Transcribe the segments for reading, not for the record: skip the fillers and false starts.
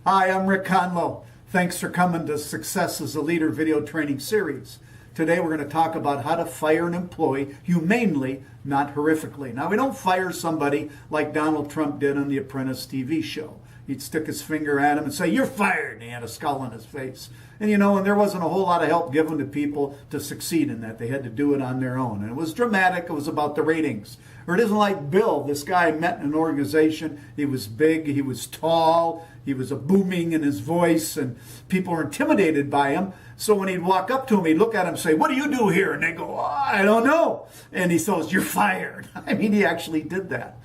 Hi, I'm Rick Conlow. Thanks for coming to Success as a Leader video training series. Today we're going to talk about how to fire an employee humanely, not horrifically. Now, we don't fire somebody like Donald Trump did on the Apprentice TV show. He'd stick his finger at him and say, "You're fired," and he had a skull on his face. And and there wasn't a whole lot of help given to people to succeed in that. They had to do it on their own. And it was dramatic. It was about the ratings. Or it isn't like Bill. This guy met in an organization. He was big. He was tall. He was a booming in his voice. And people were intimidated by him. So when he'd walk up to him, he'd look at him and say, "What do you do here?" And they go, "Oh, I don't know." And he says, "You're fired." I mean, he actually did that.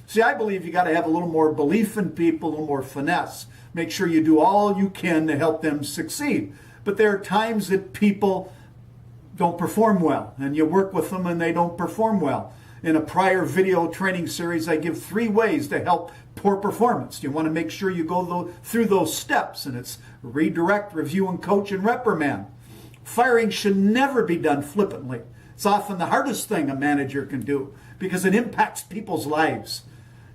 See, I believe you got to have a little more belief in people, a little more finesse. Make sure you do all you can to help them succeed. But there are times that people don't perform well, and you work with them and they don't perform well. In a prior video training series, I give 3 ways to help poor performance. You want to make sure you go through those steps, and it's redirect, review, and coach, and reprimand. Firing should never be done flippantly. It's often the hardest thing a manager can do because it impacts people's lives.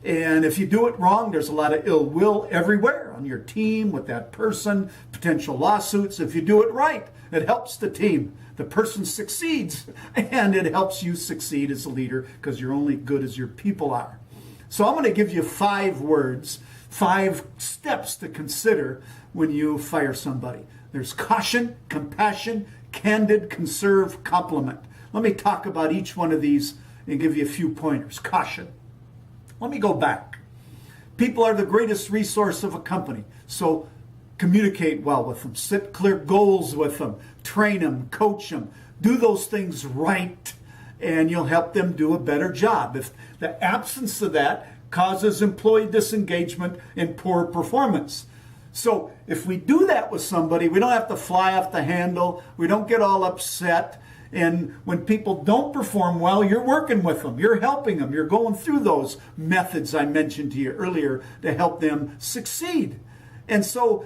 And if you do it wrong, there's a lot of ill will everywhere on your team, with that person, potential lawsuits. If you do it right, it helps the team. The person succeeds, and it helps you succeed as a leader because you're only good as your people are. So I'm going to give you 5 words, 5 steps to consider when you fire somebody. There's caution, compassion, candid, conserve, compliment. Let me talk about each one of these and give you a few pointers. Caution. Let me go back. People are the greatest resource of a company. So communicate well with them. Set clear goals with them. Train them. Coach them. Do those things right, and you'll help them do a better job. If the absence of that causes employee disengagement and poor performance. So if we do that with somebody, we don't have to fly off the handle. We don't get all upset. And when people don't perform well, you're working with them. You're helping them. You're going through those methods I mentioned to you earlier to help them succeed. And so,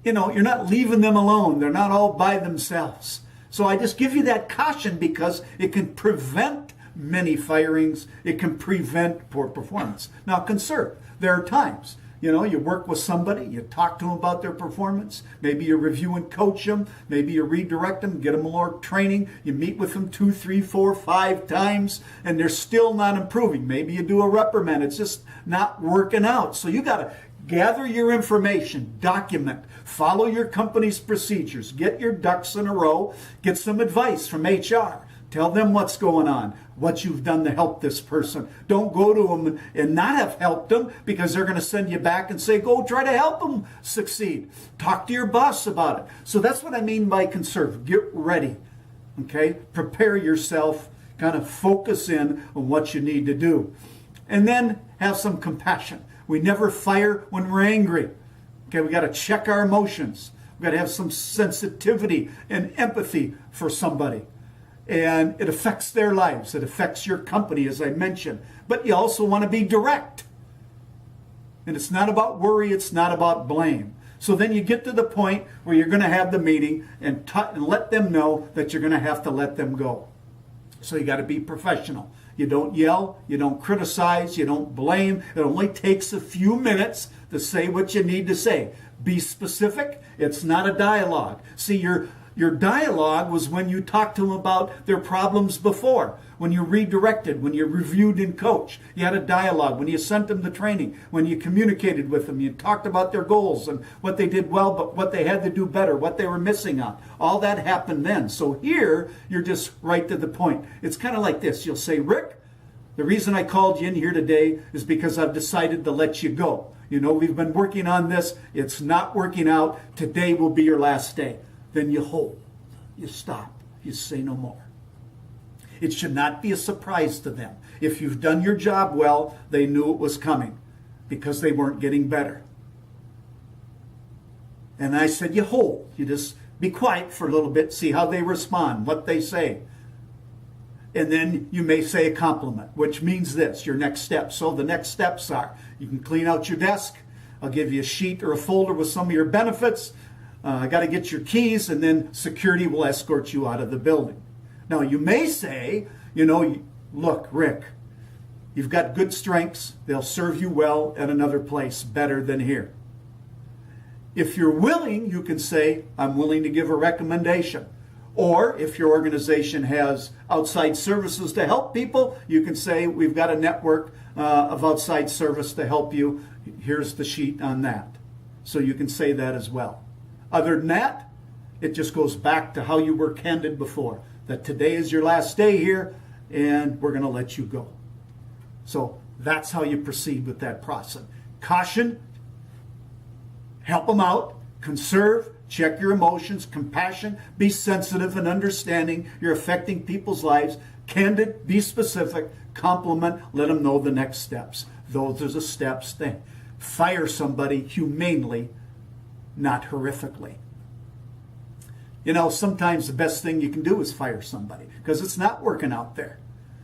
you're not leaving them alone. They're not all by themselves. So I just give you that caution because it can prevent many firings. It can prevent poor performance. Now, conserve. There are times. You work with somebody, you talk to them about their performance. Maybe you review and coach them. Maybe you redirect them, get them more training. You meet with them 2, 3, 4, 5 times, and they're still not improving. Maybe you do a reprimand. It's just not working out. So you got to gather your information, document, follow your company's procedures, get your ducks in a row, get some advice from HR. Tell them what's going on, what you've done to help this person. Don't go to them and not have helped them because they're going to send you back and say, go try to help them succeed. Talk to your boss about it. So that's what I mean by conserve. Get ready. Okay? Prepare yourself. Kind of focus in on what you need to do. And then have some compassion. We never fire when we're angry. Okay? We got to check our emotions. We got to have some sensitivity and empathy for somebody. And it affects their lives. It affects your company, as I mentioned. But you also want to be direct. And it's not about worry. It's not about blame. So then you get to the point where you're going to have the meeting and let them know that you're going to have to let them go. So you got to be professional. You don't yell. You don't criticize. You don't blame. It only takes a few minutes to say what you need to say. Be specific. It's not a dialogue. See, your dialogue was when you talked to them about their problems before, when you redirected, when you reviewed and coached. You had a dialogue. When you sent them to training, when you communicated with them, you talked about their goals and what they did well, but what they had to do better, what they were missing on. All that happened then. So here, you're just right to the point. It's kind of like this. You'll say, "Rick, the reason I called you in here today is because I've decided to let you go. We've been working on this. It's not working out. Today will be your last day." Then you hold, you stop, you say no more. It should not be a surprise to them. If you've done your job well, they knew it was coming because they weren't getting better. And I said, you hold. You just be quiet for a little bit, see how they respond, what they say. And then you may say a compliment, which means this, your next step. So the next steps are, you can clean out your desk. I'll give you a sheet or a folder with some of your benefits. I got to get your keys, and then security will escort you out of the building. Now, you may say, look, Rick, you've got good strengths. They'll serve you well at another place, better than here. If you're willing, you can say, I'm willing to give a recommendation. Or if your organization has outside services to help people, you can say, we've got a network of outside service to help you. Here's the sheet on that. So you can say that as well. Other than that, it just goes back to how you were candid before, that today is your last day here and we're going to let you go. So that's how you proceed with that process. Caution, help them out, conserve, check your emotions, compassion, be sensitive and understanding. You're affecting people's lives. Candid, be specific, compliment, let them know the next steps. Those are the steps to fire somebody humanely, not horrifically. You know, sometimes the best thing you can do is fire somebody because it's not working out there.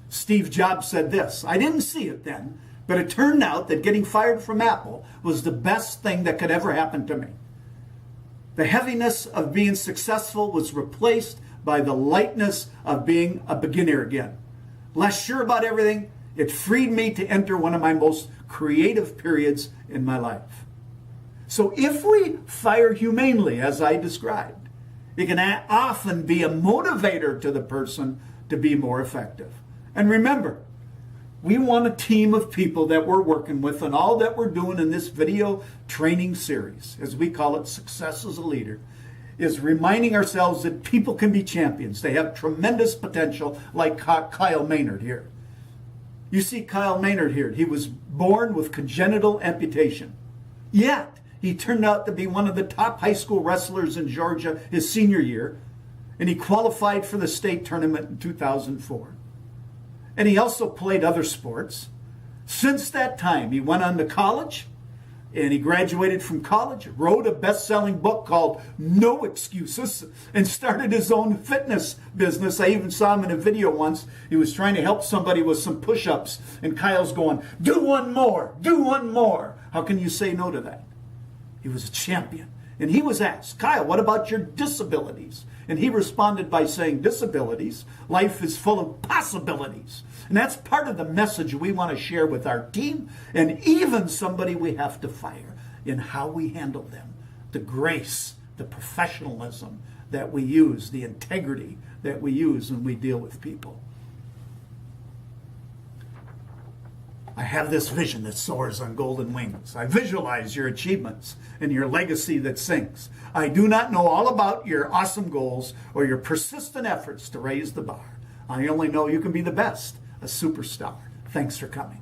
Steve Jobs said this. I didn't see it then, but it turned out that getting fired from Apple was the best thing that could ever happen to me. The heaviness of being successful was replaced by the lightness of being a beginner again. Less sure about everything, it freed me to enter one of my most creative periods in my life. So if we fire humanely, as I described, it can often be a motivator to the person to be more effective. And remember, we want a team of people that we're working with, and all that we're doing in this video training series, as we call it, Success as a Leader, is reminding ourselves that people can be champions. They have tremendous potential, like Kyle Maynard here. You see Kyle Maynard here. He was born with congenital amputation. Yet, he turned out to be one of the top high school wrestlers in Georgia his senior year, and he qualified for the state tournament in 2004. And he also played other sports. Since that time, he went on to college, and he graduated from college, wrote a best-selling book called No Excuses, and started his own fitness business. I even saw him in a video once. He was trying to help somebody with some push-ups, and Kyle's going, do one more, do one more. How can you say no to that? He was a champion. And he was asked, Kyle, what about your disabilities? And he responded by saying, disabilities, life is full of possibilities. And that's part of the message we want to share with our team and even somebody we have to fire in how we handle them. The grace, the professionalism that we use, the integrity that we use when we deal with people. I have this vision that soars on golden wings. I visualize your achievements and your legacy that sings. I do not know all about your awesome goals or your persistent efforts to raise the bar. I only know you can be the best, a superstar. Thanks for coming.